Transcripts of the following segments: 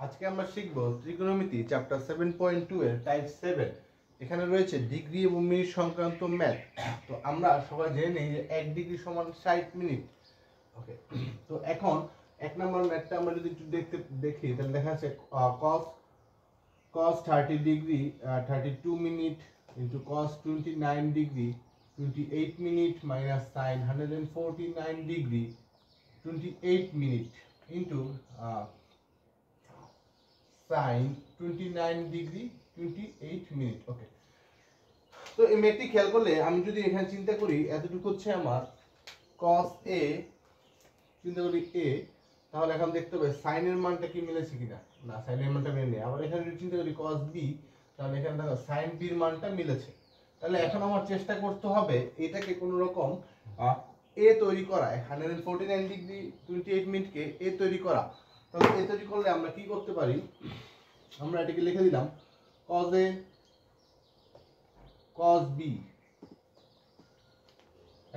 আজকে আমরা শিখব ত্রিকোণমিতি চ্যাপ্টার 7.2 এর টাইপ 7। এখানে রয়েছে ডিগ্রি এবং মিনিট সংক্রান্ত ম্যাথ। তো আমরা সবাই জেনে নিই যে 1 ডিগ্রি সমান 60 মিনিট। ওকে, তো এখন 1 নম্বর ম্যাথটা আমরা যদি একটু দেখি তাহলে দেখা যাচ্ছে cos 30 degree 32 minute into cos 29 degree 28 minute minus sin 149 degree 28 minute into sin 29 degree 28 minute. Okay, তো এই ম্যাথটি খেয়াল করলে আমি যদি এখানে চিন্তা করি এতটুকু হচ্ছে আমার cos a, চিন্তা করি a, তাহলে এখন দেখতে হবে sin এর মানটা কি মিলেছে কিনা। না, sin এর মানটা মিলেনি। আবার এখানে যদি চিন্তা করি cos b, তাহলে এখানে দেখো sin b এর মানটা মিলেছে। তাহলে এখন আমার চেষ্টা করতে হবে এটাকে কোন রকম a তৈরি করা, 149 ডিগ্রি 28 মিনিটকে a তৈরি করা। তাহলে a তৈরি করলে আমরা কি করতে পারি, আমরা এটাকে লিখে দিলাম cos a cos b,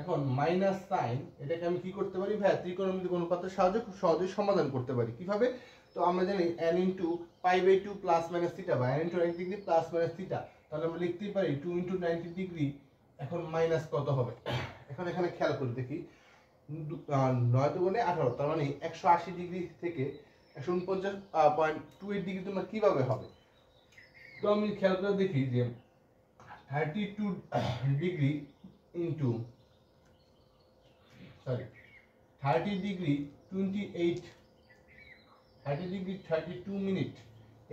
এখন মাইনাস সাইন, এটাকে আমি কি করতে পারি ভাই, ত্রিকোণমিতিক অনুপাতের সাহায্যে খুব সহজেই সমাধান করতে পারি। কিভাবে? তো আমরা জানি n into π/2 plus minus theta বা n into 90 degree plus minus theta. তাহলে আমরা লিখতেই পারি 2 ইনটু 90 ডিগ্রি, এখন মাইনাস কত হবে। এখন এখানে খেয়াল করে দেখি 9 দুগুণে 18, তার মানে 180 ডিগ্রি থেকে 149.28 ডিগ্রি তোমরা কিভাবে হবে। তো আমি খেয়াল করে দেখি যে 32 degree into 30 degree 28, 30 degree 32 minute,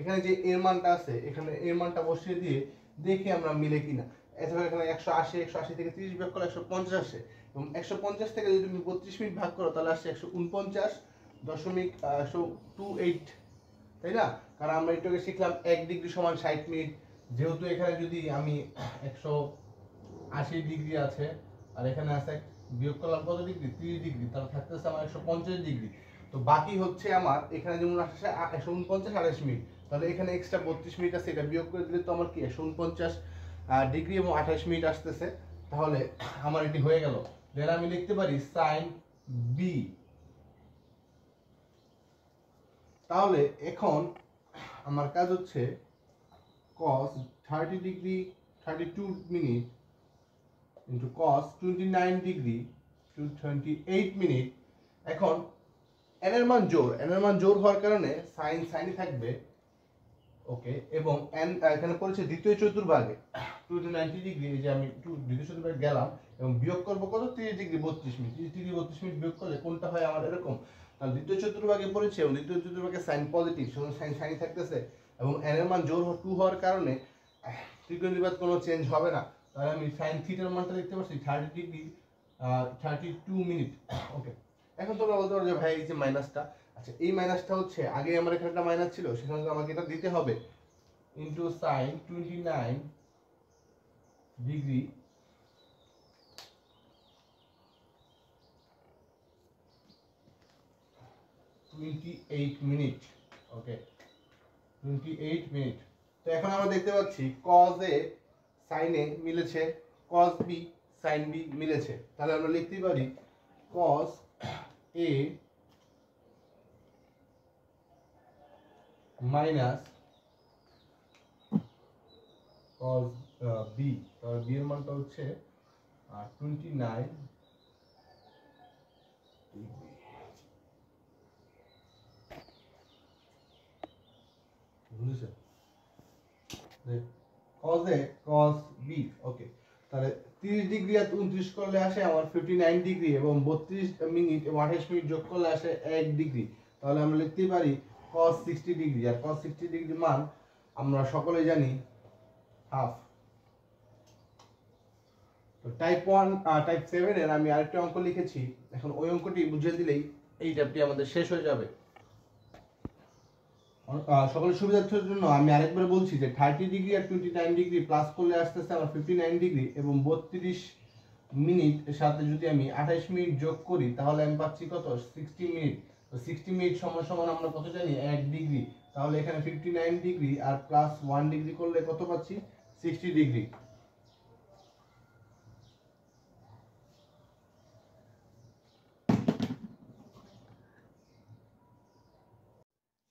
এখানে যে এর মানটা আছে এখানে এর মানটা বসিয়ে দিয়ে দেখি আমরা মিলে কিনা। এছাড়া এখানে 180 থেকে 30 বিয়োগ করলে 150 আসে, এবং 150 থেকে যদি তুমি 32 মিনিট ভাগ করো তাহলে আসে 149.128, তাই না? কারণ আমরা একটু আগে শিখলাম 1 ডিগ্রি সমান 60 মিনিট। যেহেতু এখানে যদি আমি 180 ডিগ্রি আছে আর এখানে আছে বিয়োগ করলাম কত ডিগ্রি, 30 ডিগ্রি, তাহলে থাকতেছে আমার 150 ডিগ্রি। তো বাকি হচ্ছে আমার এখানে যেমন আসছে 149 28 মিনিট, তাহলে এখানে এক্সট্রা 32 মিনিট আছে, এটা বিয়োগ করে দিলে তো আমার কি 149 ডিগ্রি এবং 28 মিনিট আসতেছে। তাহলে আমার এটি হয়ে গেল। দেন আমি লিখতে পারি sin b। তাহলে এখন আমার কাজ হচ্ছে cos 30 degree 32 minute into cos 29 degree 28 minute. এখন n এর মান জোড় হওয়ার কারণে sin সাইনই থাকবে। ওকে, এবং n এখানে পড়েছে দ্বিতীয় চতুর্ভাগে 290 ডিগ্রি, এই যে আমি দ্বিতীয় চতুর্ভাগে গেলাম এবং বিয়োগ করব কত, 30 ডিগ্রি 32 মিনিট। 30 ডিগ্রি 32 মিনিট বিয়োগ করলে কোনটা হয় আমার এরকম। তাহলে দ্বিতীয় চতুর্ভাগে পড়েছে এবং দ্বিতীয় চতুর্ভাগে সাইন পজিটিভ, সুতরাং সাইন সাইনই থাকতেছে, এবং n এর মান জোড় 2 হওয়ার কারণে ত্রিকোণমিতিক কোনো চেঞ্জ হবে না। তাহলে আমি সাইন থিটার মানটা দেখতে পাচ্ছি 30 ডিগ্রি 32 মিনিট। ওকে, এখন তোমরা বলতে পারো যে ভাই এই যে মাইনাসটা, আচ্ছা এই মাইনাসটা হচ্ছে আগে আমার এখানে একটা মাইনাস ছিল, সেখানে আমাকে এটা দিতে হবে ইনটু সাইন 29 ডিগ্রি 28 মিনিট। ওকে, 28 মিনিট। তো এখন আমরা দেখতে পাচ্ছি cos a sin a মিলেছে, cos b sin b মিলেছে। তাহলে আমরা লিখতে পারি cos a minus cos b, তাহলে b এর মানটা হচ্ছে 29 ডিগ্রি। বুঝেছেন? cos a cos b। ওকে, তাহলে 30 ডিগ্রি আর 29 করলে আসে আমার 59 ডিগ্রি, এবং 32 মিনিট এবং 28 মিনিট যোগ করলে আসে 1 ডিগ্রি। তাহলে আমরা লিখতে পারি cos 60 ডিগ্রি, আর cos 60 ডিগ্রি মান আমরা সকলেই জানি হাফ। তো টাইপ 7 এর আমি আরেকটা অঙ্ক লিখেছি, এখন ওই অঙ্কটি বুঝিয়ে দিলেই এই চ্যাপ্টারটি আমাদের শেষ হয়ে যাবে। সকলের সুবিধার্থের জন্য আমি আরেকবার বলছি যে 30 ডিগ্রি আর 29 ডিগ্রি প্লাস করলে আসতেছে আমার 59 ডিগ্রি, এবং 32 মিনিট এর সাথে যদি আমি 28 মিনিট যোগ করি তাহলে আমি পাচ্ছি কত, 60 মিনিট। তো 60 মিনিট সমান সমান আমরা কত জানি, 1 ডিগ্রি। তাহলে এখানে 59 ডিগ্রি আর প্লাস 1 ডিগ্রি করলে কত পাচ্ছি, 60 ডিগ্রি।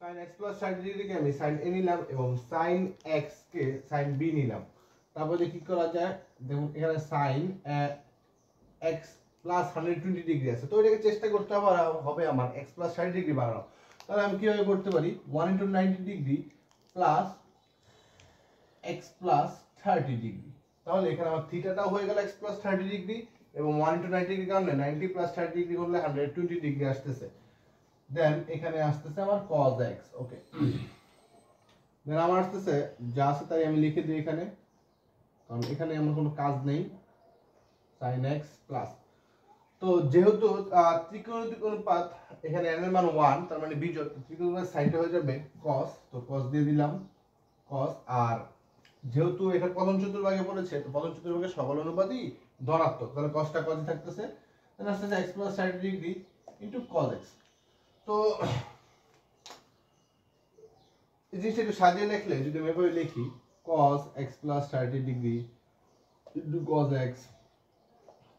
sin x প্লাস 30 ডিগ্রিকে আমি sin a নিলাম এবং sin x কে sin b নিলাম। তারপরে কি করা যায়, দেখুন এখানে sin x প্লাস 120 ডিগ্রি আছে, তো এটাকে চেষ্টা করতে হবে আমার x প্লাস 60 ডিগ্রি বানানো। তাহলে আমি কিভাবে করতে পারি, 1 * 90 degree plus x plus 30 degree. তাহলে এখানে আমার থিটাটাও হয়ে গেল x প্লাস 30 ডিগ্রি এবং 1 * 90 ডিগ্রি কারণে 90 প্লাস 30 ডিগ্রি করলে 120 ডিগ্রি আসতেছে। দেন এখানে আসতেছে আমার cos x। ওকে, দেন আমার আসতেছে যা আছে তাই আমি লিখে দিই এখানে, কারণ এখানে আমার কোনো কাজ নেই। sin x প্লাস, তো যেহেতু ত্রিকোণমিতিক অনুপাত এখানে n এর মান 1, তার মানে বিজোড়, ত্রিকোণমিতিক সাইনটা হয়ে যাবে cos, তো cos দিয়ে দিলাম cos। আর যেহেতু এটা প্রথম চতুর্ভাগে পড়েছে, তো প্রথম চতুর্ভাগে সকল অনুপাতই ধনাত্মক, তাহলে cosটা cos থাকতেছে। দেন আসতেছে x plus 60 degree into cos x। তো এই জিনিসটা একটু সাজিয়ে লিখলে, যদি আমি এভাবে লিখি cos x plus 30 degree into cos x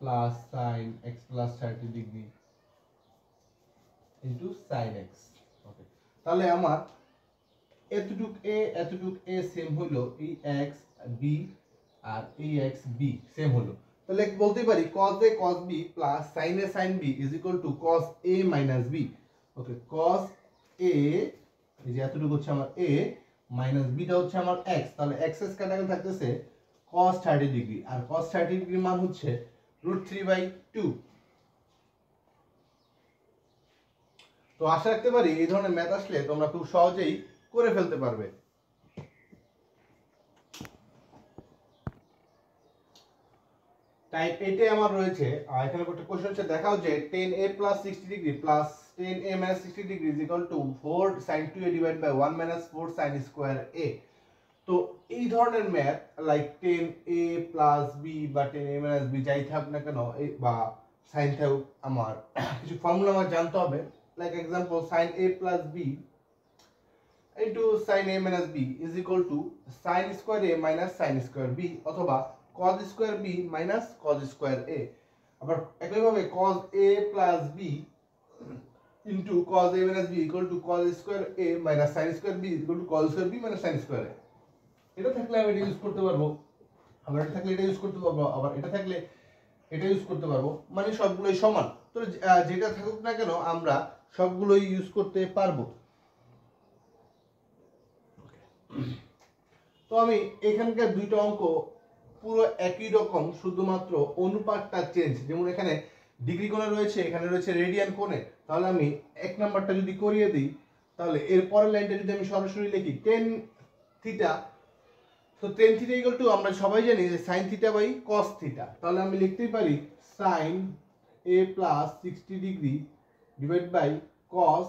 plus sin x plus 30 degree into sin x। ওকে, তাহলে আমার এতটুক a সেম হলো, এই x b আর এই x b সেম হলো। তাহলে বলতে পারি cos a cos b plus sin a sin b is equal two cos a minus b। Okay, cos a এই যে এতটুকু হচ্ছে আমার a মাইনাস b টা হচ্ছে আমার x, তাহলে x এর কাটাকাটি থাকতেছে cos 30 ডিগ্রি, আর cos 30 ডিগ্রির মান হচ্ছে √3/2। তো আশা রাখতে পারি এই ধরনের ম্যাথ আসলে তোমরা খুব সহজেই করে ফেলতে পারবে। টাইপ 8 এ আমার রয়েছে, এখানে একটা কোশ্চেন আছে, দেখাও যে 10a + 60 degree plus 10a - 60 degree is equal to 4 sin 2a divide by 1 - 4 sin square a। তো এই ধরনের ম্যাথ লাইক 10a + b বা 10a - b যাই থাক না কেন, বা sin থাকুক, আমার কিছু ফর্মুলা আমার জানতে হবে। Like example sin a + b into sin a - b is equal to sin square a minus sin square b অথবা cos square b minus cos square a। আবার একইভাবে cos a plus b into cos a minus b equal to cos square a minus sin square b equal to cos square b minus sin square a। এটা থাকলে আমি এটা use করতে পারবো, আবার এটা থাকলে এটা ইউজ করতে পারবো, আবার এটা থাকলে এটা ইউজ করতে পারবো, মানে সবগুলোই সমান। তো যেটা থাকুক না কেন আমরা সবগুলোই ইউজ করতে পারবো। তো আমি এখানকার দুইটা অঙ্ক পুরো একই রকম, শুধুমাত্র অনুপাতটা চেঞ্জ। যেমন এখানে ডিগ্রি কোণে রয়েছে, এখানে রয়েছে রেডিয়ান কোণে। তাহলে আমি এক নাম্বারটা যদি করিয়ে দিই, তাহলে এর পরের লাইনটা যদি আমি সরাসরি লিখি tan থিটা, তো tan থিটা ইকুয়াল টু আমরা সবাই জানি যে sin theta by cos theta. তাহলে আমি লিখতেই পারি sin a + 60 degree divide by cos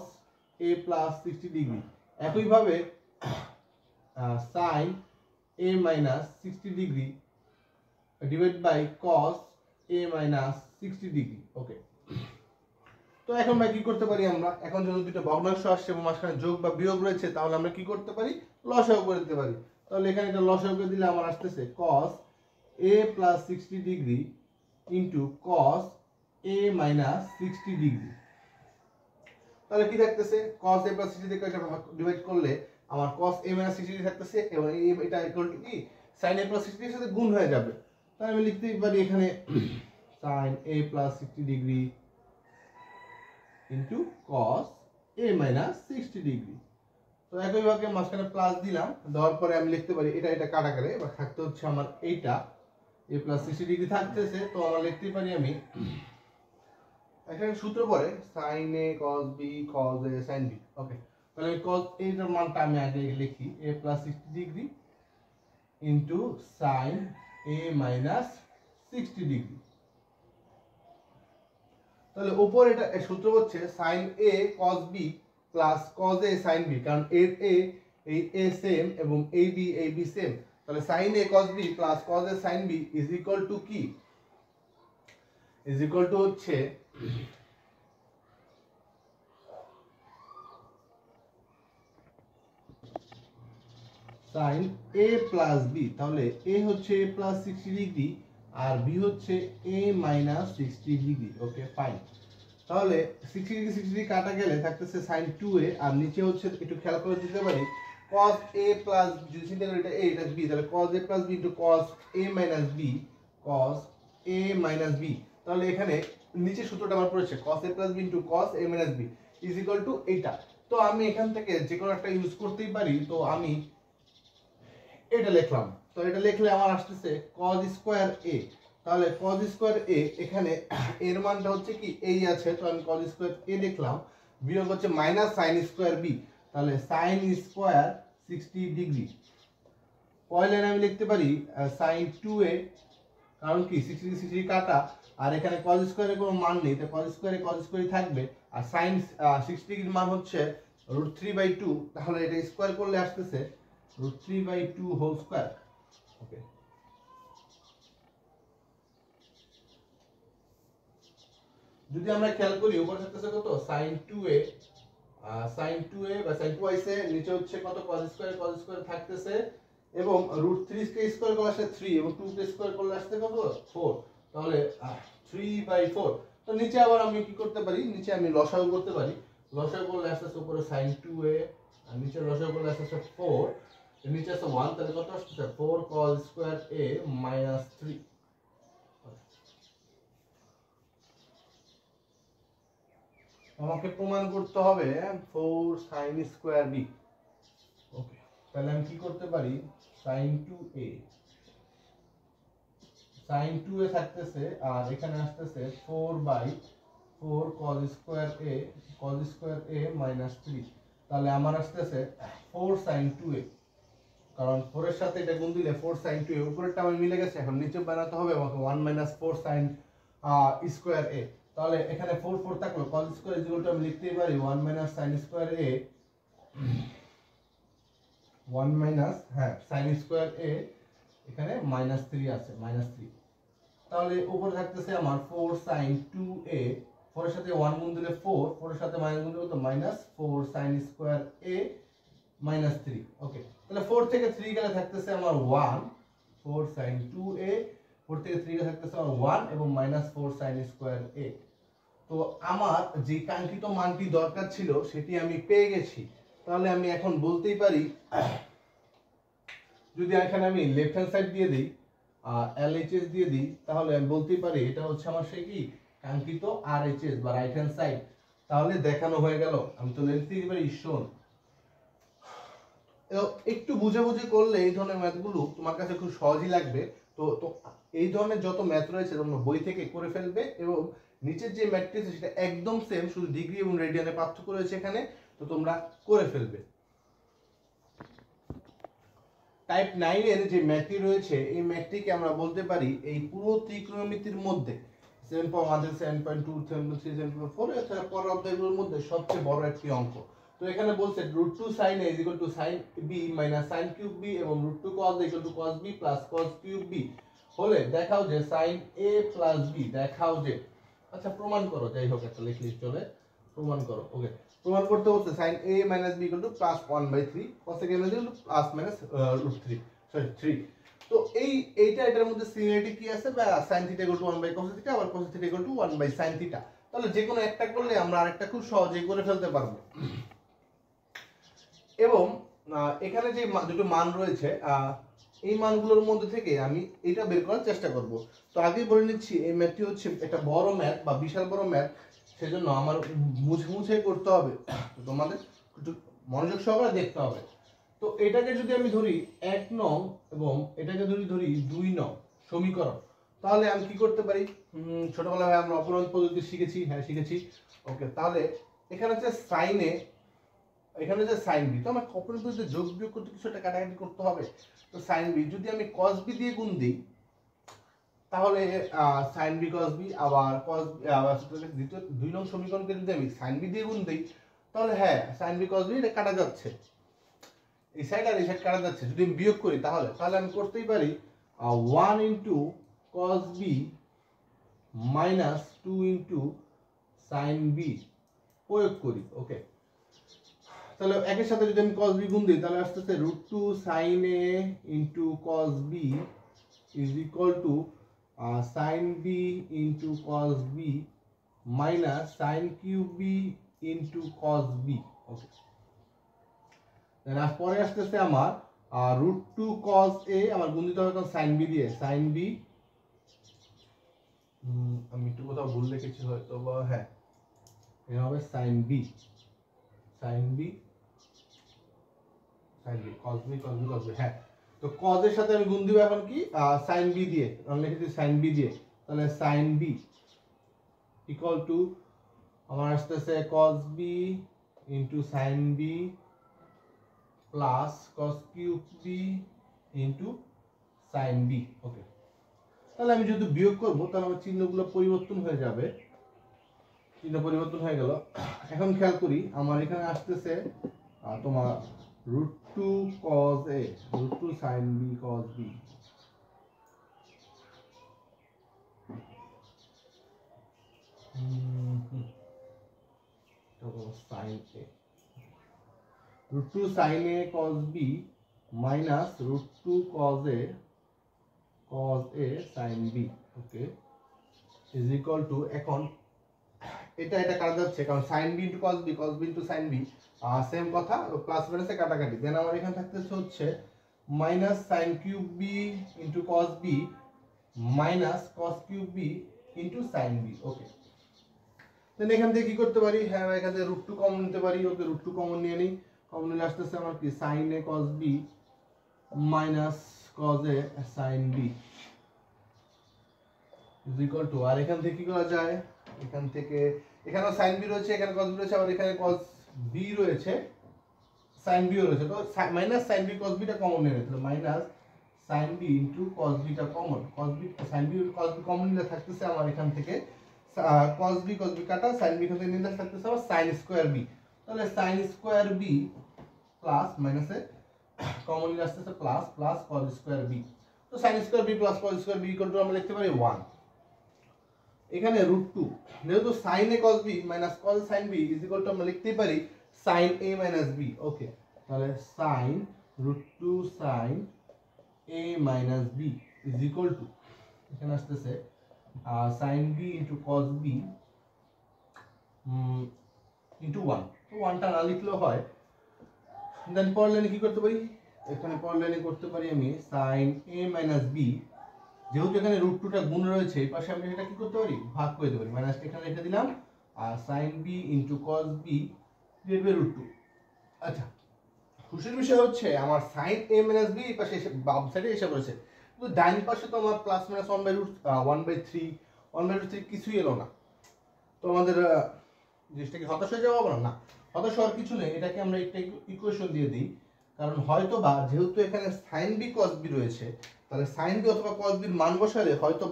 a + 60 degree. একইভাবে sin a - 60 degree divide by cos a - 60 degree. Okay, তো এখন ভাই কি করতে পারি আমরা, এখন যদি দুটো ভগ্নাংশ আসছে এবং মাঝখানে যোগ বা বিয়োগ রয়েছে, তাহলে আমরা কি করতে পারি, লসাগু করে দিতে পারি। তাহলে এখানে এটা লসাগু করে দিলে আমার আসতেছে cos a + 60 degree into cos a - 60 degree. তাহলে কি থাকতেছে, cos a + 60 দিয়ে এটা ডিভাইড করলে আমার cos a - 60 ডিগ্রি থাকতেছে এবং এটা ইকুয়াল টু কি sin a + 60 এর সাথে গুণ হয়ে যাবে। তাহলে আমি লিখতেই পারি এখানে sin a + 60 degree into cos a - 60 degree. তো একইভাবে মাঝখানে প্লাস দিলাম, দেওয়ার পরে আমি লিখতে পারি এটা এটা কাটাকারে বা থাকতে হচ্ছে আমার এইটা a + 60 ডিগ্রি থাকতেছে। তো আমরা লিখতেই পারি আমি এখানে সূত্র পরে sin a cos b cos a sin b। ওকে, তাহলে cos a এর মানটা আমি আগে লিখি a + 60 degree into sin a - 60 degree. তাহলে উপর এটা সূত্র হচ্ছে sin a cos b plus cos a sin b, কারণ এর a এই a সেম এবং এই b সেম। তাহলে sin a cos b plus cos a sin b is equal two কি, ইজ ইকুয়াল টু হচ্ছে sin a প্লাস b। তাহলে a হচ্ছে a + 60 ডিগ্রি আর b হচ্ছে a - 60 ডিগ্রি। Okay, fine. তাহলে 60 degree 60 degree কাটা গেলে থাকতেছে sin 2a, আর নিচে হচ্ছে একটু খেয়াল করে দিতে পারি cos a প্লাস, যদি চিন্তা করি এটা a এটা b, তাহলে cos a plus b into cos a minus b, cos a minus b। তাহলে এখানে নিচে সূত্রটা আমার পড়েছে cos a plus b into cos a minus b is equal two এইটা। তো আমি এখান থেকে যে কোনো একটা ইউজ করতেই পারি। তো আমি এটা লিখলাম, তো এটা লিখলে আমার আসতেছে cos স্কয়ার a। তাহলে cos স্কয়ার a, এখানে এর মানটা হচ্ছে কি এই আছে, তো আমি cos স্কয়ার a লিখলাম, বিয়োগ হচ্ছে মাইনাস sin স্কয়ার b, তাহলে sin স্কয়ার 60 ডিগ্রি। পরের লাইনে আমি লিখতে পারি sin 2a, কারণ কি 60 ডিগ্রি 60 ডিগ্রি কাটা, আর এখানে cos স্কয়ারের কোনো মান নেই, তাই cos স্কয়ারই থাকবে, আর sin 60 ডিগ্রির মান হচ্ছে √3/2, তাহলে এটা স্কয়ার করলে আসতেছে √3/2 হোল স্কয়ার। ওকে, যদি আমরা খেয়াল করি উপরে থাকতেছে কত sin 2a, বা sin 2 আইছে, নিচে হচ্ছে কত cos স্কয়ার থাকতেছে, এবং √3 কে স্কয়ার করলে আসে 3, এবং 2 কে স্কয়ার করলে আসছে কত 4, তাহলে 3/4। তো নিচে আবার আমি কি করতে পারি, নিচে আমি লসাগু করতে পারি, লসাগু করলে আসতেছে উপরে sin 2a, আর নিচে লসাগু করলে আসতেছে 4, নিচে আছে 1, তাহলে কত আসতেছে 4 cos স্কয়ার a মাইনাস 3। আমাকে প্রমাণ করতে হবে 4 sin স্কয়ার b। ওকে, তাহলে আমি কি করতে পারি, sin 2a থাকতেছে, আর এখানে আসতেছে 4/4 cos স্কয়ার a মাইনাস 3, তাহলে আমার আসতেছে 4 sin 2a, কারণ 4 এর সাথে এটা গুণ দিলে 4 sin 2a, উপরেরটা আমার মিলে গেছে, এখন নিচে বানাতে হবে আমাকে 1 - 4 sin স্কয়ার a। তাহলে এখানে 4 4 থাকলো, cos square is equal two আমি লিখতেই পারি 1 - sin square a, 1 sin square a, এখানে -3 আছে, -3। তাহলে উপরে থাকতেছে আমার 4 sin 2a, 4 এর সাথে 1 গুণ দিলে 4, 4 এর সাথে মাইনাস গুণ দিলে তো -4 sin স্কয়ার a -3। ওকে, তাহলে 4 থেকে 3 গেলে থাকতেছে আমার 1, 4 sin 2a, 4 থেকে 3 গেলে থাকতেছে আমার 1 এবং -4 sin স্কয়ার a। তো আমার যে কাঙ্ক্ষিত মানটি দরকার ছিল সেটি আমি পেয়ে গেছি। তাহলে আমি এখন বলতেই পারি, যদি এখানে আমি লেফট হ্যান্ড সাইড দিয়ে দিই, LHS দিয়ে দিই, তাহলে আমি বলতেই পারি এটা হচ্ছে আমার সেই কি কাঙ্ক্ষিত RHS বা রাইট হ্যান্ড সাইড। তাহলে দেখানো হয়ে গেল। আমি তো লিখতেই পারি শোন। একটু বুঝে বুঝে করলে এই ধরনের ম্যাথগুলো তোমার কাছে খুব সহজই লাগবে। তো এই ধরনের যত ম্যাথ রয়েছে তোমরা বই থেকে করে ফেলবে, এবং নিচের যে ম্যাথটি আছে সেটা একদম সেম, শুধু ডিগ্রি এবং রেডিয়ানের পার্থক্য রয়েছে এখানে, তো তোমরা করে ফেলবে। টাইপ 9 এর যে ম্যাথটি রয়েছে এই ম্যাথটিকে আমরা বলতে পারি এই পুরো ত্রিকোণমিতির মধ্যে 7.1, 7.2, 7.3, 7.4 এছাড়া পরের অধ্যায়গুলোর মধ্যে সবচেয়ে বড় একটি অঙ্ক। তো এখানে বলছে √2 sin a = sin b - sin cube b, এবং √2 cos a = cos b plus cos cube b হলে দেখাও যে sin a plus b, দেখাও যে, আচ্ছা প্রমাণ করো, যাই হোক একটা লিখলে চলে, প্রমাণ করো। ওকে, প্রমাণ করতে হচ্ছে sin a - b = +1/3, cos a -3। তো এইটা এটার মধ্যে সিমিলারিটি কি আছে, বা sin θ = 1/cos θ, আবার cos θ = 1/sin θ। তাহলে যে কোনো একটা করলে আমরা আরেকটা খুব সহজেই করে ফেলতে পারবো। এবং এখানে যে দুটো মান রয়েছে এই মানগুলোর মধ্যে থেকে আমি এটা বের করার চেষ্টা করব। তো আগেই বলে নিচ্ছি এই ম্যাথটি হচ্ছে একটা বড় ম্যাথ বা বিশাল বড় ম্যাথ, সেজন্য আমার মুছে করতে হবে, তো তোমাদের একটু মনোযোগ সহকারে দেখতে হবে। তো এটাকে যদি আমি ধরি 1 নং এবং এটাকে যদি ধরি 2 নং সমীকরণ, তাহলে আমি কি করতে পারি, ছোটবেলায় আমরা অপূরণ পদ্ধতি শিখেছি, হ্যাঁ শিখেছি। ওকে, তাহলে এখানে হচ্ছে সাইনে, এখানে যে sin b, তো আমার অপূরণ পদ্ধতিতে যোগ বিয়োগ করতে কিছু একটা কাটাকাটি করতে হবে। তো sin b যদি আমি cos b দিয়ে গুণ দিই, তাহলে sin b cos b, আবার cos দ্বিতীয় 2 নং সমীকরণকে যদি আমি sin b দিয়ে গুণ দিই, তাহলে হ্যাঁ sin b cos b এটা কাটা যাচ্ছে, এই সাইড আর এই সাইড কাটা যাচ্ছে। যদি আমি বিয়োগ করি তাহলে আমি করতেই পারি 1 cos b - 2 sin b প্রয়োগ করি। ওকে, তাহলে একের সাথে যদি আমি cos b গুণ দিই, তাহলে আসতেছে √2 sin a cos b = sin b cos b minus sine cube B into cos B. Okay, then পরে আসতেছে আমার রুট টু কস এ, আমার গুণ দিতে হবে সাইন বি দিয়ে, সাইন বি, আমি একটু কোথাও ভুল লিখেছি হয়তো বা, হ্যাঁ এটা হবে sine b, sine b, sine b, cos b, cos b, cos b, হ্যাঁ। তো কস এর সাথে আমি গুণ দিব এখন কি সাইন বি দিয়ে, আমি লিখে দিই সাইন বি দিয়ে, তাহলে সাইন বি ইকুয়াল টু আমার আসতেছে cos B into sine B plus cos cube B into sine B. Okay, তাহলে আমি যদি বিয়োগ করবো তাহলে আমার চিহ্নগুলো পরিবর্তন হয়ে যাবে, চিহ্ন পরিবর্তন হয়ে গেল। এখন খেয়াল করি আমার এখানে আসতেছে তোমার root two cos a, root two sine b cos b, sine a, root two sine A cos B minus root two cos A sine B. Okay, is equal to, এখন এটা কাটা যাচ্ছে কারণ sine B into cos b, cos B into sine b same কথা, plus মাইনাসে কাটাকাটি। Then আমার এখানে থাকতেছে হচ্ছে minus sine cube B into cos B minus cos cube B into sine B. Okay, then এখান থেকে কি করতে পারি, হ্যাঁ এখান থেকে রুট টু কমন নিতে পারি। ওকে, রুট টু কমন নিয়ে নিই, কমন নিলে আসতেছে আমার কি sine A cos B minus cos A sine B is equal to, আর এখান থেকে কি করা যায়, এখান থেকে এখানেও সাইন বি রয়েছে, এখানে কস বি রয়েছে, আবার এখানে কস বি রয়েছে, সাইন বিও রয়েছে, তো minus sine b cos beta common নিয়ে নিতে, minus sine b into cos beta common, cos b sine b cos b common নিলে থাকতেছে আমার এখান থেকে কস বি কাটা, সাইন বি এখান থেকে নিলে থাকতেছে আমার সাইন স্কয়ার বি, তাহলে সাইন স্কয়ার বি প্লাস মাইনাসে কমন নিলে আসতেছে plus plus cos square b, তো sine square b plus cos square b equal to আমরা লিখতে পারি 1। এখানে রুট টু, যেহেতু sine A cos B minus cos sine B is equal to আমরা লিখতেই পারি sine a minus b. Okay, তাহলে sine root two sine a minus b is equal to, এখানে আসতেছে sine B into cos B into 1, তো 1টা না লিখলেও হয়। দেন পরের লাইনে কি করতে পারি, এখানে পরের লাইনে করতে পারি আমি সাইন এ মাইনাস বি, যেহেতু এখানে রুট টুটা গুণ রয়েছে এই পাশে আমি এটা কি করতে পারি ভাগ করে দিতে পারি, মাইনাস এখানে রেখে দিলাম আর sine B into cos B divided by root two. আচ্ছা, খুশির বিষয় হচ্ছে আমার সাইন এ মাইনাস বি এই পাশে এসে বাম সাইডে এসে পড়েছে, কিন্তু ডাইন পাশে তো আমার প্লাস মাইনাস 1/3 কিছুই এলো না, তো আমাদের জিনিসটা কি হতাশ হয়ে যাবো না? হতাশ হওয়ার কিছু নেই, এটাকে আমরা একটা ইকুয়েশন দিয়ে দিই, কারণ হয়তো বা যেহেতু এখানে সাইন বি কস বি রয়েছে, তাহলে সাইন বি অথবা কস বির মান বসালে হয়তো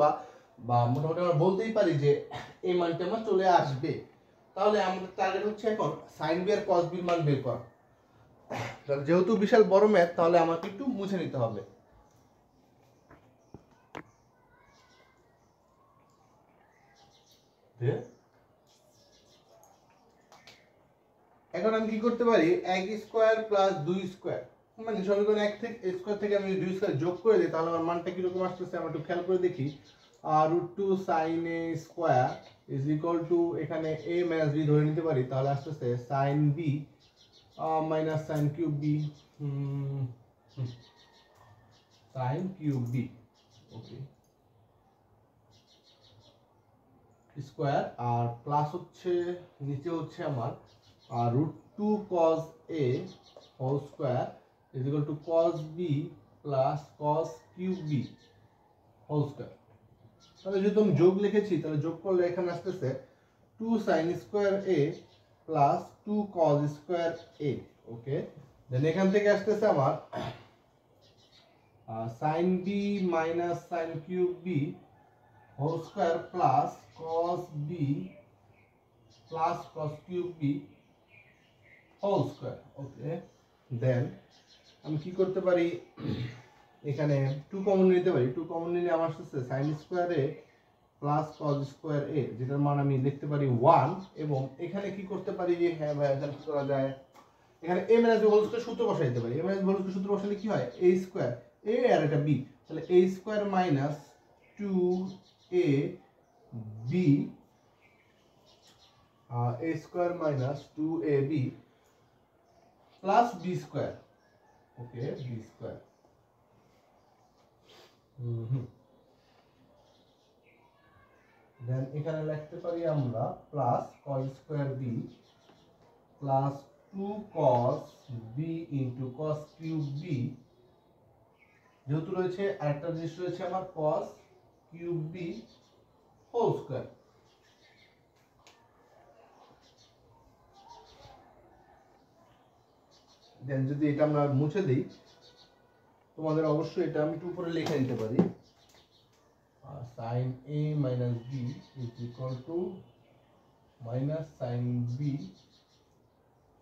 বা মোটামুটি আমরা বলতেই পারি যে এই মানটা আমার চলে আসবে। তাহলে আমাদের টার্গেট হচ্ছে এখন সাইন বি আর কস বির মান বের করা। তাহলে যেহেতু বিশাল বড় ম্যাথ, তাহলে আমাকে একটু মুছে নিতে হবে। এখন আমি কি করতে পারি, 1 স্কয়ার প্লাস 2 স্কয়ার, মানে সমীকরণ 1 থেকে স্কয়ার থেকে আমি 2 স্কয়ার যোগ করে দিই, তাহলে আমার মানটা কিরকম আসতেছে আমরা একটু খেয়াল করে দেখি। Root two sine A square is equal to, এখানে এ মাইনাস বি ধরে নিতে পারি, তাহলে আসতেছে sine B minus sine cube B, sine cube B, okay square, আর প্লাস হচ্ছে নিচে হচ্ছে আমার root 2 cos a whole square is equal to cos b plus cos cube b whole square। তাহলে যেহেতু আমি যোগ লিখেছি, তাহলে যোগ করলে এখানে আসতেছে 2 sin square a plus 2 cos square a। Okay, then এখান থেকে আসতেছে আমার sin b minus sin cube b whole square plus cos b plus cos cube b whole square. Okay, then আমি কি করতে পারি, এখানে 2 কমন নিতে পারি, 2 কমন নিলে আমার আসছে sin square a plus cos square a, যেটার মান আমি লিখতে পারি 1, এবং এখানে কি করতে পারি যে হ্যাঁ ভাই এখানে কি করা যায়, এখানে a minus b whole square সূত্র বসাই দিতে পারি। a minus b whole square সূত্র বসালে কি হয়, a স্কয়ার a আর এটা b, তাহলে a square minus 2ab a square minus 2ab plus b square. Okay, b square. Then এখানে লিখতে পারি আমরা plus cos square b plus 2 cos b into cos cube b, যেহেতু রয়েছে আরেকটা জিনিস রয়েছে আমার cos cube b whole square. দেন যদি এটা আমরা মুছে দেই, তোমাদের অবশ্যই এটা আমি একটু উপরে লিখে দিতে পারি, sin a minus b is equal to minus sin b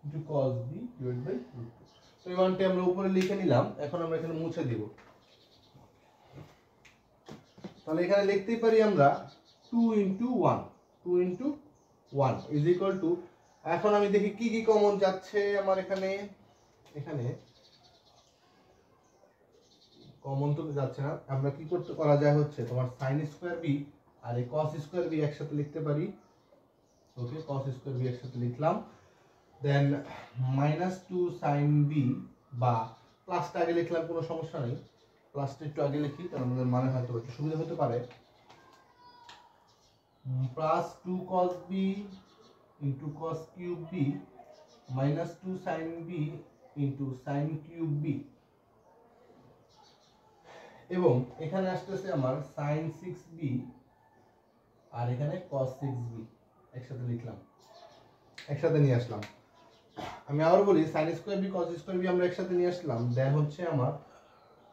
into cos b divided by root 2. তো এই মানটা আমরা উপরে লিখে নিলাম, এখন আমরা এখানে মুছে দিব। তাহলে এখানে লিখতেই পারি আমরা 2 into 1 2 into 1 is equal to, এখন আমি দেখি কি কি কমন যাচ্ছে আমার এখানে। এখানে কমন তো যাচ্ছে না, আমরা কি করতে করা যায় হচ্ছে তোমার sin স্কয়ার b আর এই cos স্কয়ার b একসাথে লিখতে পারি। ওকে, cos স্কয়ার b একসাথে লিখলাম। দেন -2 sin b, বা প্লাসটা আগে লিখলাম, কোনো সমস্যা নেই, প্লাসটা একটু আগে লিখি তাহলে আমাদের মানে হয়তো একটু সুবিধা হতে পারে। Plus 2 cos b into cos cube b minus 2 sin b into sin cube b, এবং এখানে আসতেছে আমার sin 6b আর এখানে cos 6b একসাথে লিখলাম, একসাথে নিয়ে আসলাম। আমি আবার বলি, sin square b cos square b আমরা একসাথে নিয়ে আসলাম, দেন হচ্ছে আমার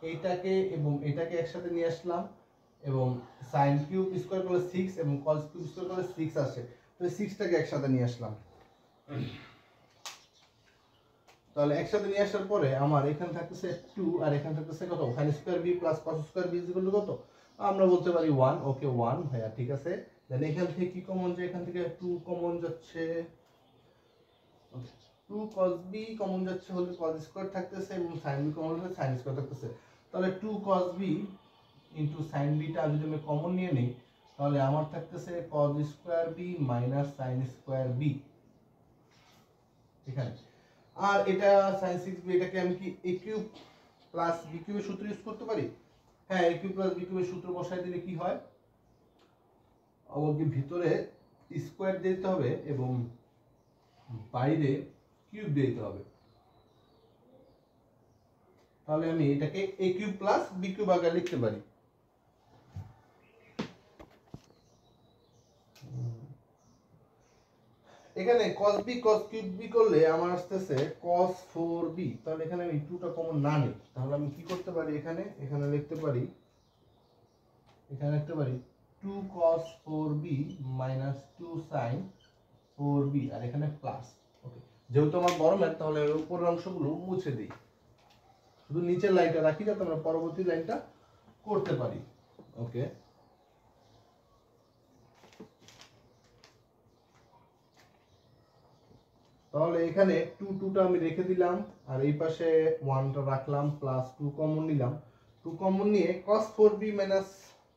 এইটাকে এবং এটাকে একসাথে নিয়ে আসলাম, এবং sin কিউব স্কয়ার করলে 6 এবং cos কিউব স্কয়ার করলে 6 আসে, তো এই 6টাকে একসাথে নিয়ে আসলাম। তাহলে একসাথে নিয়ে আসার পরে আমার এখানে থাকতেছে 2 আর এখানে থাকতেছে কত, sin square b plus cos square b equal to কত, আমরা বলতে পারি 1। ওকে, 1 ভাইয়া, ঠিক আছে। দেন এখান থেকে কি কমন যায়, এখান থেকে 2 কমন যাচ্ছে, 2 cos b কমন যাচ্ছে হলে cos স্কয়ার থাকতেছে, এবং sin b কমন হলে sin স্কয়ার থাকতেছে। তাহলে 2 cos b into sin b টা যদি আমি কমন নিয়ে নেই, তাহলে আমার থাকতেছে cos square b minus sin square b এখানে। আর এটা sin 6b, এটাকে আমি কি a কিউব প্লাস b কিউবের সূত্র ইউজ করতে পারি? হ্যাঁ, a কিউব প্লাস b কিউবের সূত্র বসাই দিলে কি হয়, আমাকে ভিতরে স্কয়ার দিতে হবে এবং বাইরে কিউব দিতে হবে। তাহলে আমি এটাকে a cube plus b cube আকারে লিখতে পারি। এখানে cos b cos cube b করলে আমার আসতেছে cos 4b। তাহলে এখানে আমি 2টা কমন না নিই, তাহলে আমি কি করতে পারি, এখানে লিখতে পারি, এখানে লিখতে পারি 2 cos 4b minus 2 sin 4b, আর এখানে প্লাস। ওকে, যেহেতু আমার বড় ম্যাথ, তাহলে এর উপরের অংশগুলো মুছে দিই, শুধু নিচের লাইনটা রাখি যাতে আমরা পরবর্তী লাইনটা করতে পারি। ওকে, তাহলে এখানে 2টা আমি রেখে দিলাম, আর এই পাশে 1টা রাখলাম, প্লাস 2 কমন নিলাম। 2 কমন নিয়ে cos 4b minus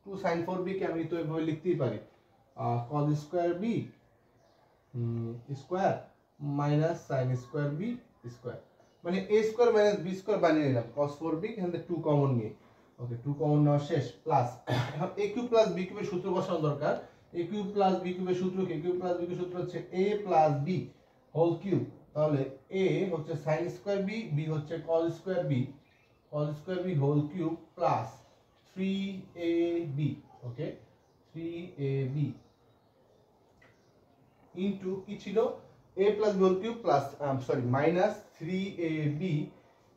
2 sin 4b কে আমি তো এভাবে লিখতেই পারি, cos square b square minus sin square b square, মানে a square minus b square বানিয়ে নিলাম cos 4b, এখান থেকে 2 কমন নিয়ে। ওকে, 2 কমন নেওয়া শেষ। প্লাস এখন a কিউব প্লাস b কিউবের সূত্র বসানো দরকার। a কিউব প্লাস b কিউবের সূত্র কি, a কিউব প্লাস b কিউবের সূত্র হচ্ছে a plus b whole cube. তাহলে a হচ্ছে sin স্কয়ার b, b হচ্ছে cos square b, cos square b whole cube plus 3ab। Okay, 3ab into কি ছিল, a plus b whole cube plus sorry minus 3ab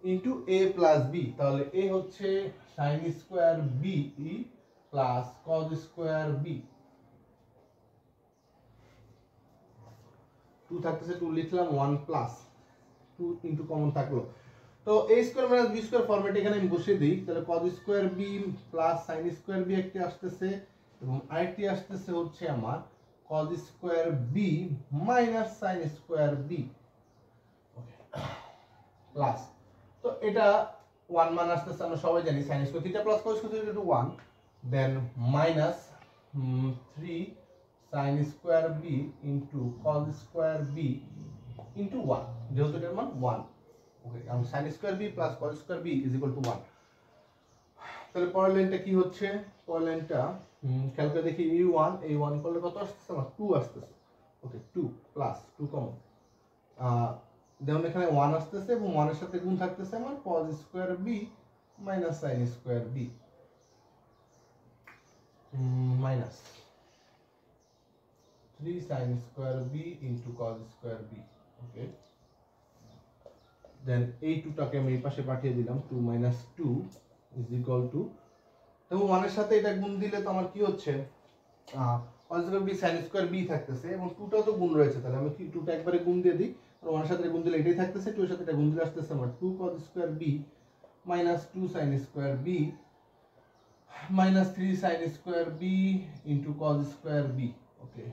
into a plus b। তাহলে a হচ্ছে sin square b plus cos square b, 2 থাকতেছে 2 লিখলাম, 1 plus 2 into common থাকলো। তো a square minus b square format এখানে আমি বসিয়ে দিই, তাহলে cos square b plus sin square b একটি আসতেছে, এবং আরেকটি আসতেছে হচ্ছে আমার cos square b minus sin square b plus, তো এটা 1 মান আসতেছে, আমরা সবাই জানি sin square theta plus cos square theta 1, then minus 3 sine square B into cos square B into one, যেহেতু এটার মান ওয়ান। ওকে, কারণ sign square b plus cos square b is equal to one. তাহলে পরের লাইনটা কি হচ্ছে? পরের লাইনটা খেয়াল করে দেখি, এই ওয়ান করলে কত আসতেছে আমার? টু আসতেছে। ওকে, টু প্লাস টু কমন, যেমন এখানে ওয়ান আসতেছে এবং ওয়ানের সাথে গুণ থাকতেছে আমার cos square b minus sine square b minus 3 sin square b into cos square b। Okay, then এই 2টাকে আমি এই পাশে পাঠিয়ে দিলাম, 2 minus 2 is equal to, এবং 1 এর সাথে এটা গুণ দিলে তো আমার কি হচ্ছে, cos square b sin square b থাকতেছে এবং 2টাও তো গুণ রয়েছে, তাহলে আমি কি 2টা একবারে গুণ দিয়ে দিই, আর 1 এর সাথে গুণ দিলে এটাই থাকতেছে, 2 এর সাথে এটা গুণ দিলে আসতেছে আমার 2 cos square b minus 2 sin square b minus 3 sin square b into cos square b। ওকে,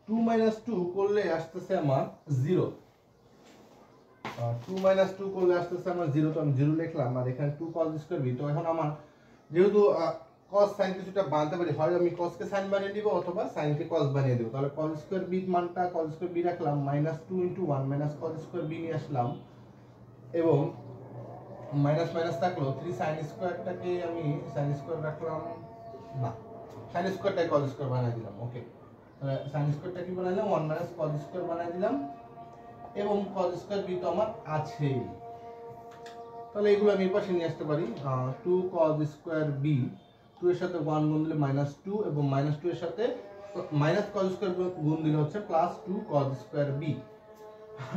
2 minus 2 করলে আসতেছে আমার 0, 2 minus 2 করলে আসতেছে আমার 0, তো আমি 0 লিখলাম, আর এখানে 2 cos স্কয়ার b। তো এখন আমার যেহেতু cos sin কিছুটা বানাতে পারি, হয় আমি cos কে sin বানিয়ে দিব অথবা sin কে cos বানিয়ে দেব। তাহলে cos স্কয়ার b মানটা cos স্কয়ার b রাখলাম, -2 * 1 - cos স্কয়ার b নিয়ে আসলাম, এবং মাইনাস মাইনাস থাকলো 3 sin স্কয়ারটাকে আমি sin স্কয়ার রাখলাম, না sin স্কয়ারটাকে cos স্কয়ার বানিয়ে দিলাম। ওকে, sin স্কয়ারটা কি বানাইলাম, 1 - cos স্কয়ার বানিয়ে দিলাম, এবং cos স্কয়ার b তো আমার আছেই। তাহলে এগুলো আমি এই পাশে নিয়ে আসতে পারি, 2 cos স্কয়ার b, 2 এর সাথে 1 গুণ দিলে -2, এবং -2 এর সাথে cos স্কয়ার গুণ দিলে হচ্ছে +2 cos স্কয়ার b।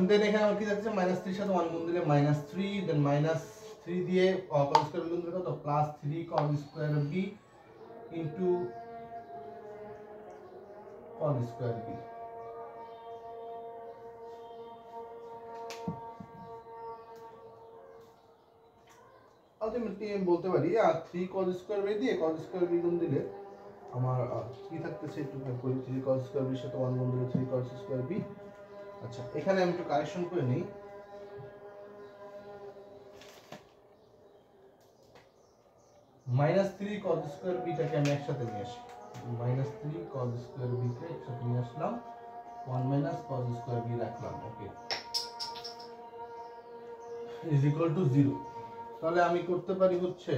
দেন এখানে আমার কি থাকছে, -3 এর সাথে 1 গুণ দিলে -3, দেন -3 দিয়ে cos স্কয়ার গুণ দিলে কত, +3 cos square b into cos square b। Ultimately আমি বলতে পারি 3 cos স্কয়ার b দিয়ে cos স্কয়ার b গুণ দিলে আমার কি থাকতেছে, একটু করি, 3 cos স্কয়ার b এর সাথে 1 গুণ দিলে 3 cos স্কয়ার b। আচ্ছা, এখানে আমি একটু কারেকশন করে নেই, -3 cos স্কয়ার b টাকে আমি একসাথে নিয়ে আসি, -3 cos স্কয়ার b কে একসাথে নিয়ে আসলাম, 1 - cos স্কয়ার b রাখলাম। ওকে, ইজ ইকুয়াল টু 0। তাহলে আমি করতে পারি হচ্ছে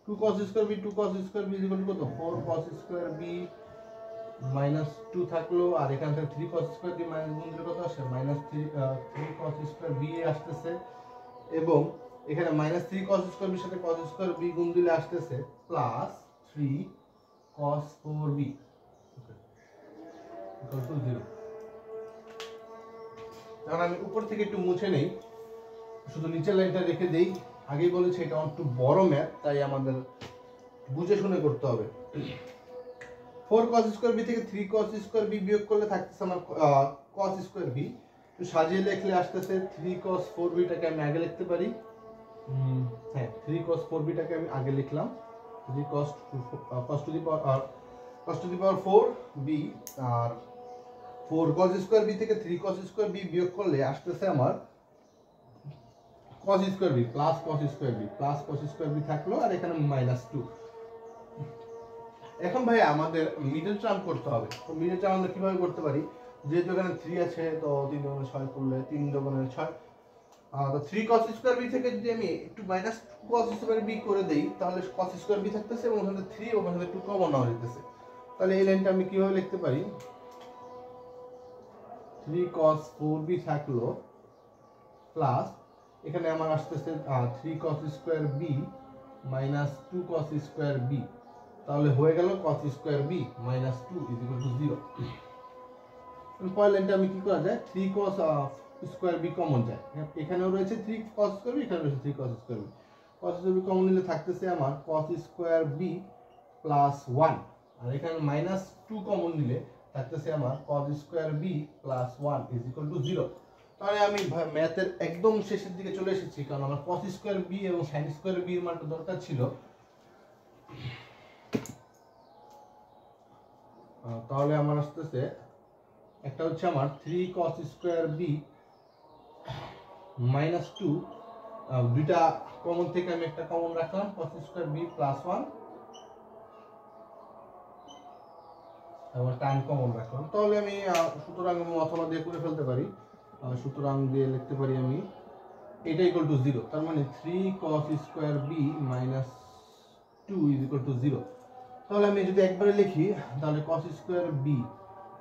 2 cos square b, 2 cos square b is equal two কত, 4 cos স্কয়ার b -2 থাকলো, আর এখান থেকে 3 cos স্কয়ার b মাইনাস গুণ দিলে কত আসে, -3 cos স্কয়ার b আসতেছে, এবং এখানে -3 cos স্কয়ার b এর সাথে cos স্কয়ার b গুণ দিলে আসতেছে +3 cos 4b ইকুয়াল টু 0। এখন আমি উপর থেকে একটু মুছে নেই, শুধু নিচের লাইনটা রেখে দেই। আগেই বলেছি এটা একটু বড় ম্যাথ, তাই আমাদের বুঝে শুনে করতে হবে। 4 cos স্কয়ার b থেকে 3 cos স্কয়ার b বিয়োগ করলে থাকতেছে আমার cos স্কয়ার b। তো সাজিয়ে লিখলে আসতেছে 3 cos 4b টাকে আমি আগে লিখতে পারি, হ্যাঁ 3 cos 4b টাকে আমি আগে লিখলাম, 3 cos to the power 4b, আর 4 cos স্কয়ার b থেকে 3 cos স্কয়ার b বিয়োগ করলে আসতেছে আমার cos square b plus cos square b plus cos square b থাকলো, আর এখানে -2। এখন ভাই আমাদের মিডল টার্ম করতে হবে। তো মিডল টার্ম আমরা কিভাবে করতে পারি, যেহেতু এখানে 3 আছে, তো 3 × 6 করলে 3 × 6, তো 3 cos স্কয়ার b থেকে যদি আমি একটু -2 cos স্কয়ার b করে দেই, তাহলে cos স্কয়ার b থাকতেছে, এবং ওখানে 3 এবং ওখানে 2 কমন নেওয়া যেতেছে। তাহলে এই লাইনটা আমি কিভাবে লিখতে পারি, 3 cos 4b থাকলো প্লাস এখানে আমার আসতেছে 3 cos square b -2 cos square b, তাহলে হয়ে গেল cos স্কয়ার b -2 = 0। পরের লাইনটা আমি কি করা যায়, 3 cos স্কয়ার b কমন যায়, এখানেও রয়েছে 3 cos স্কয়ার b, এখানে রয়েছে 3 cos square b, cos square b common নিলে থাকতেছে আমার cos স্কয়ার b + 1, আর এখানে -2 কমন নিলে থাকতেছে আমার cos স্কয়ার b + 1 = 0। তাহলে আমি ম্যাথের একদম শেষের দিকে চলে এসেছি, কারণ আমার cos স্কয়ার b এবং sin স্কয়ার b এর মানটা দরকার ছিল। তাহলে আমার আসতেছে একটা হচ্ছে আমার 3 cos স্কয়ার b -2, দুইটা কমন থেকে আমি একটা কমন রাখলাম cos স্কয়ার b প্লাস 1 আবার tan কমন রাখলাম। তাহলে আমি সুতরাং অথবা দিয়ে করে ফেলতে পারি। সুতরাং দিয়ে লিখতে পারি আমি এটা ইকুয়াল টু 0, তার মানে 3 cos square b minus 2 is equal to 0। তাহলে আমি যদি একবারে লিখি তাহলে cos square b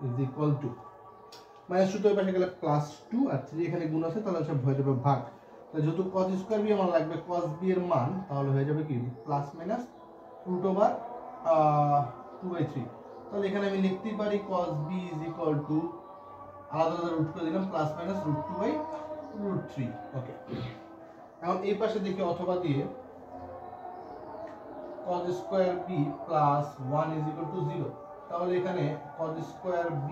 is equal to minus 2 তো এই পাশে গেলে প্লাস 2 আর 3 এখানে গুণ আছে, তাহলে সব হয়ে যাবে ভাগ। তাহলে যেহেতু cos স্কয়ার b আমার লাগবে cos b এর মান, তাহলে হয়ে যাবে কি প্লাস মাইনাস রুট ওভার 2/3। তাহলে এখানে আমি লিখতে পারি cos b is equal two আলাদা আলাদা রুট করে দিলাম প্লাস মাইনাস √2/√3। ওকে, এখন এই পাশে দেখি অথবা দিয়ে cos square b plus 1 is equal to 0। তাহলে এখানে cos square b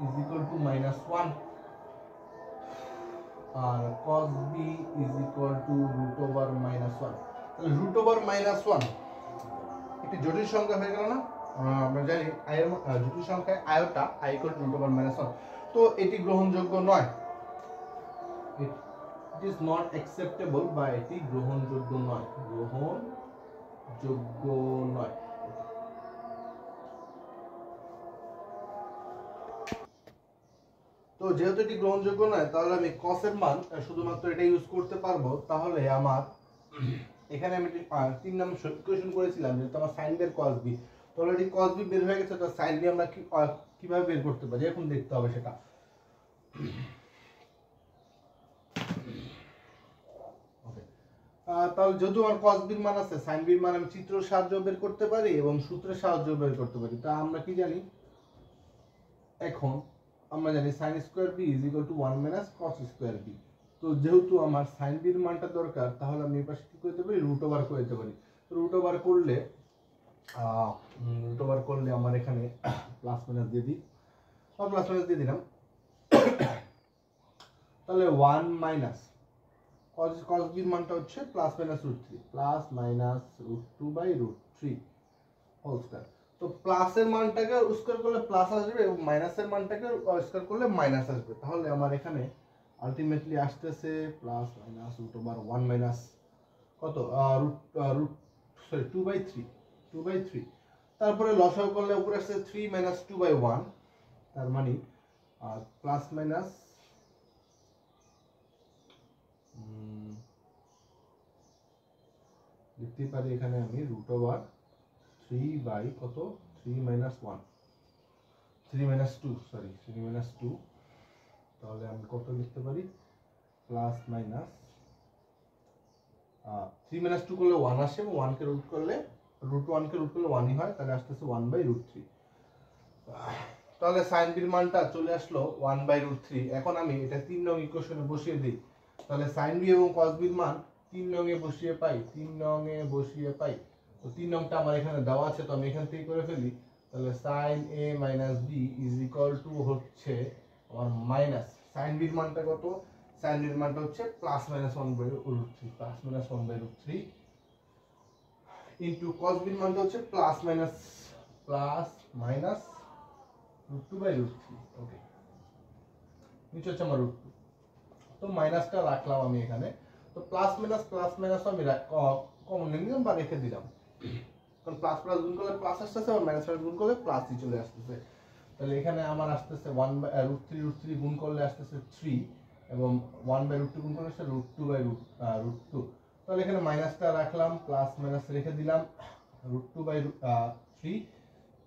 is equal to minus 1 আর cos b is equal to root over minus 1। তাহলে রুট ওভার মাইনাস 1 একটি জটিল সংখ্যা হয়ে গেল না? আমরা জানি জটিল সংখ্যায় আয়টা i equal to root over minus 1, তো এটি গ্রহণযোগ্য নয়, ইট ইজ নট অ্যাকসেপ্টেবল বা এটি গ্রহণযোগ্য নয়, গ্রহণযোগ্য নয়। তো যেহেতু এটি গ্রহণযোগ্য নয়, তাহলে আমি cos এর মান শুধুমাত্র এটা ইউজ করতে পারবো। তাহলে আমার এখানে আমি 3 নম্বর ইকুয়েশন করেছিলাম যে আমার sin b এর cos b, তো অলরেডি cos b বের হয়ে গেছে, তো sin b আমরা কিভাবে বের করতে পারি এখন দেখতে হবে সেটা। ওকে, তাহলে যেহেতু আমার cos b এর মান আছে, sin b এর মান আমি চিত্রের সাহায্যে বের করতে পারি এবং সূত্রের সাহায্যে বের করতে পারি। তা আমরা কি জানি এখন? আমরা জানি sin square b is equal two 1 minus cos square b। তো যেহেতু আমার sin b এর মানটা দরকার, তাহলে আমি এই পাশে কি করতে পারি রুট ওভার করতে পারি। রুট ওভার করলে আমার এখানে প্লাস মাইনাস দিয়ে দিই, প্লাস মাইনাস দিয়ে দিলাম। তাহলে 1 মাইনাস cos b এর মানটা হচ্ছে plus minus √3 plus minus √2/√3 whole square. তো প্লাসের মানটাকে স্কয়ার করলে প্লাস আসবে এবং মাইনাসের মানটাকে স্কয়ার করলে মাইনাস আসবে। তাহলে আমার এখানে আলটিমেটলি আসতেছে plus minus root over 1 minus কত রুট 2/3। তারপরে লসাগু করলে উপরে আসছে 3 মাইনাস 2/1, তার মানে প্লাস মাইনাস লিখতে পারি এখানে আমি রুট ওভার 3 কত 3 মাইনাস 2। তাহলে আমি কত লিখতে পারি প্লাস মাইনাস 3 মাইনাস 2 করলে 1 আসে এবং 1 কে রুট করলে √1 কে রুট করলে 1ই হয়, তাহলে আসতেছে 1/√3। তাহলে sin b এর মানটা চলে আসলো 1/√3। এখন আমি এটা 3 নং ইকুয়েশনে বসিয়ে দিই। তাহলে sin b এবং cos b এর মান 3 নং এ বসিয়ে পাই, তো 3 নংটা আমার এখানে দেওয়া আছে, তো আমি এখান থেকে করে ফেলি। তাহলে sin a minus b is equal two হচ্ছে আমার মাইনাস sin b এর মানটা কত? sin b এর মানটা হচ্ছে plus minus 1/√3 into cos b এর মানটা হচ্ছে প্লাস মাইনাস √2/√3। ওকে, নিচে হচ্ছে আমার √2, তো মাইনাসটা রাখলাম আমি এখানে। তো প্লাস মাইনাস আমি কমন নিলাম বা রেখে দিলাম, কারণ প্লাস প্লাস গুণ করলে প্লাস আসতেছে আর মাইনাস মাইনাস গুণ করলে প্লাসই চলে আসতেছে। তাহলে এখানে আমার আসতেছে 1/√3 গুণ করলে আসতেছে 3 এবং 1/√2 গুণ করলে আসছে √2/√2। তাহলে এখানে মাইনাসটা রাখলাম, প্লাস মাইনাস রেখে দিলাম, √2/3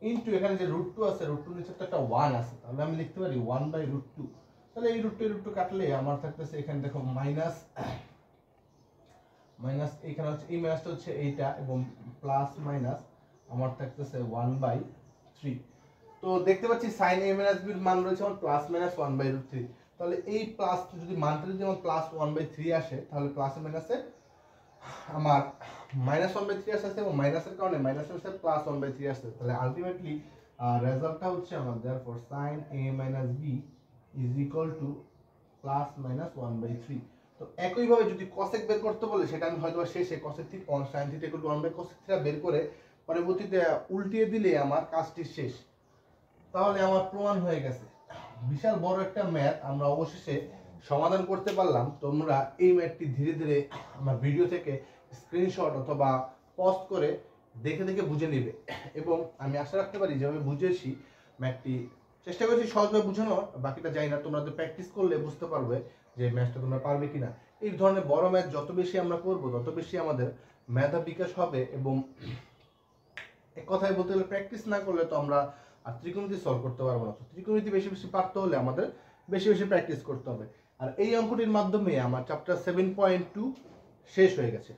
ইনটু এখানে যে √2 আছে, √2 নিচে একটা 1 আছে, তাহলে আমি লিখতে পারি 1/√2। তাহলে এই √2 কাটলে আমার থাকতেছে এখানে দেখো মাইনাস এখানে হচ্ছে এই মাইনাসটা হচ্ছে এইটা এবং প্লাস মাইনাস আমার থাকতেছে 1/3। তো দেখতে পাচ্ছি sin a মাইনাস b এর মান রয়েছে আমার প্লাস মাইনাস 1/√3। তাহলে এই প্লাস যদি মানটা যদি আমার প্লাস 1/3 আসে, তাহলে প্লাসে মাইনাসে আমার মাইনাস 1/3 আসছে এবং মাইনাসের কারণে মাইনাসের সাথে প্লাস 1/3 আসছে। তাহলে আলটিমেটলি রেজাল্টটা হচ্ছে আমার therefore sin a minus b is equal two plus minus 1/3। তো একই ভাবে যদি cosec বের করতে বলে, সেটা আমি হয়তো শেষে cosec theta sin theta equal two 1/cosec theta বের করে পরবর্তীতে উল্টিয়ে দিলে আমার কাজটি শেষ। তাহলে আমার প্রমাণ হয়ে গেছে। বিশাল বড় একটা ম্যাথ আমরা অবশেষে সমাধান করতে পারলাম। তোমরা এই ম্যাথটি ধীরে ধীরে আমার ভিডিও থেকে স্ক্রিনশট অথবা পজ করে দেখে দেখে বুঝে নেবে। এবং আমি আশা রাখতে পারি যেভাবে বুঝিয়েছি ম্যাথটি চেষ্টা করেছি সহজভাবে বুঝানোর, বাকিটা জানি না, তোমরা প্র্যাকটিস করলে বুঝতে পারবে যে ম্যাথটা তোমরা পারবে কিনা। এই ধরনের বড় ম্যাথ যত বেশি আমরা করবো তত বেশি আমাদের মেধা বিকাশ হবে। এবং এক কথায় বলতে গেলে প্র্যাকটিস না করলে তো আমরা আর ত্রিকোণমিতি সলভ করতে পারবো না। তো ত্রিকোণমিতি বেশি বেশি পারতে হলে আমাদের বেশি বেশি প্র্যাকটিস করতে হবে। আর এই অঙ্কটির মাধ্যমে আমার চ্যাপ্টার 7.2 শেষ হয়ে গেছে।